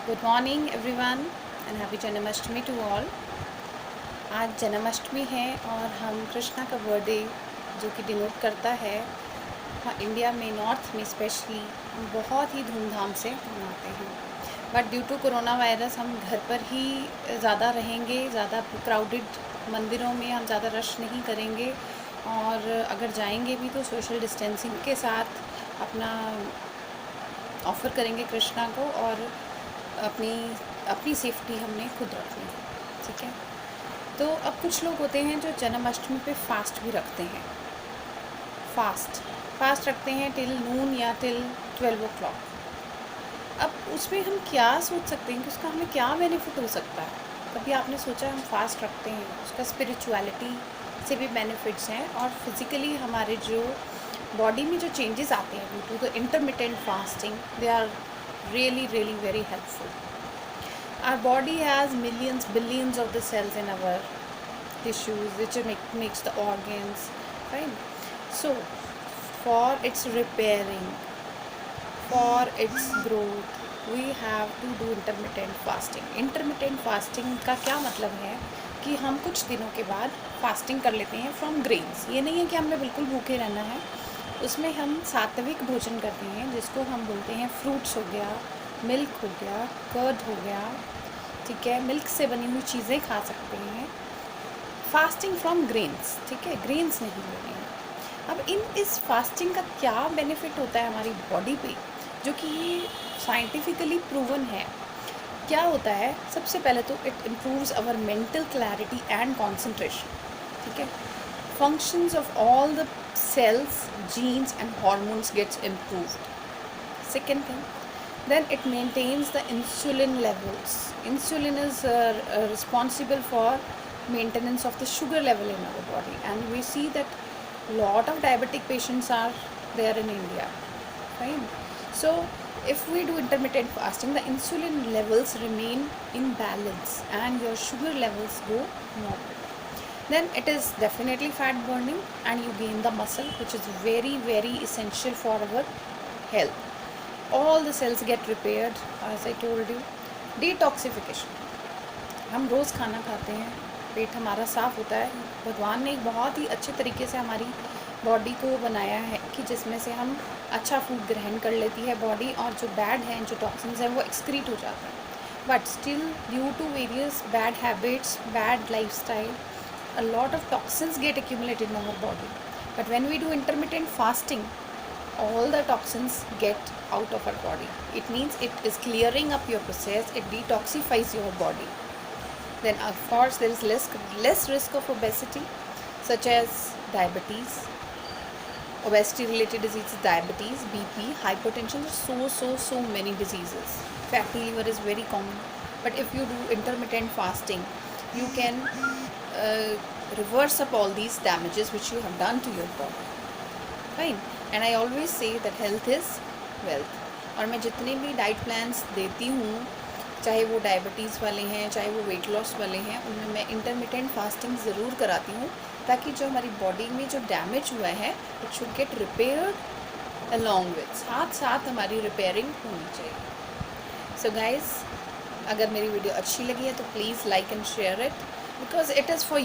Good morning everyone and happy Janmashtami to all. आज जन्माष्टमी है और हम कृष्णा का बर्थडे जो कि डिनोट करता है इंडिया में, नॉर्थ में स्पेशली हम बहुत ही धूमधाम से मनाते हैं। But due to corona virus हम घर पर ही ज़्यादा रहेंगे, ज़्यादा क्राउडेड मंदिरों में हम ज़्यादा रश नहीं करेंगे और अगर जाएंगे भी तो सोशल डिस्टेंसिंग के साथ अपना ऑफ़र करेंगे कृष्णा को, और अपनी अपनी सेफ्टी हमने खुद रखनी है। ठीक है, तो अब कुछ लोग होते हैं जो जन्माष्टमी पे फास्ट भी रखते हैं। फास्ट रखते हैं टिल नून या टिल 12 o'clock। अब उसमें हम क्या सोच सकते हैं कि उसका हमें क्या बेनिफिट हो सकता है? कभी आपने सोचा हम फास्ट रखते हैं उसका स्पिरिचुअलिटी से भी बेनिफिट्स हैं, और फिज़िकली हमारे जो बॉडी में जो चेंजेस आते हैं due to the intermittent fasting, they are really very helpful. Our body has millions billions of the cells in our tissues which makes the organs, right? So for its repairing, for its growth, we have to do intermittent fasting का क्या मतलब है कि हम कुछ दिनों के बाद फास्टिंग कर लेते हैं फ्रॉम ग्रेन्स। ये नहीं है कि हमें बिल्कुल भूखे रहना है, उसमें हम सात्विक भोजन करते हैं जिसको हम बोलते हैं फ्रूट्स हो गया, मिल्क हो गया, कर्ड हो गया। ठीक है, मिल्क से बनी हुई चीज़ें खा सकते हैं। फास्टिंग फ्रॉम ग्रेन्स, ठीक है, ग्रेन्स नहीं लेने हैं। अब इस फास्टिंग का क्या बेनिफिट होता है हमारी बॉडी पे, जो कि ये साइंटिफिकली प्रूवन है। क्या होता है? सबसे पहले तो it improves our mental clarity and concentration. ठीक है, functions of all the cells, genes and hormones gets improved. Second thing, then it maintains the insulin levels. Insulin is responsible for maintenance of the sugar level in our body, and we see that lot of diabetic patients are there in India. Fine. So if we do intermittent fasting, the insulin levels remain in balance and your sugar levels go normal. Then it is definitely fat burning and you gain the muscle, which is very essential for our health. All the cells get repaired, as I told you. Detoxification, हम रोज़ खाना खाते हैं, पेट हमारा साफ़ होता है। भगवान ने एक बहुत ही अच्छे तरीके से हमारी बॉडी को बनाया है कि जिसमें से हम अच्छा फूड ग्रहण कर लेती है बॉडी, और जो बैड हैं, जो टॉक्सिन्स हैं, वो एक्सक्रीट हो जाता है। But still due to various bad habits, bad lifestyle, a lot of toxins get accumulated in our body. But when we do intermittent fasting, all the toxins get out of our body. It means it is clearing up your process, it detoxifies your body. Then of course there is less risk of obesity, such as diabetes, obesity related diseases, diabetes, BP, hypertension. So many diseases. Fatty liver is very common, but if you do intermittent fasting, you can reverse up all these damages which you have done to your body. Fine. And I always say that health is wealth. और मैं जितने भी diet plans देती हूँ, चाहे वो diabetes वाले हैं, चाहे वो वेट लॉस वाले हैं, उनमें मैं इंटरमिटेंट फास्टिंग ज़रूर कराती हूँ, ताकि जो हमारी बॉडी में जो डैमेज हुआ है it should get repaired along with, साथ हमारी रिपेयरिंग होनी चाहिए। सो गाइज़, अगर मेरी वीडियो अच्छी लगी है तो please like and share it, because it is for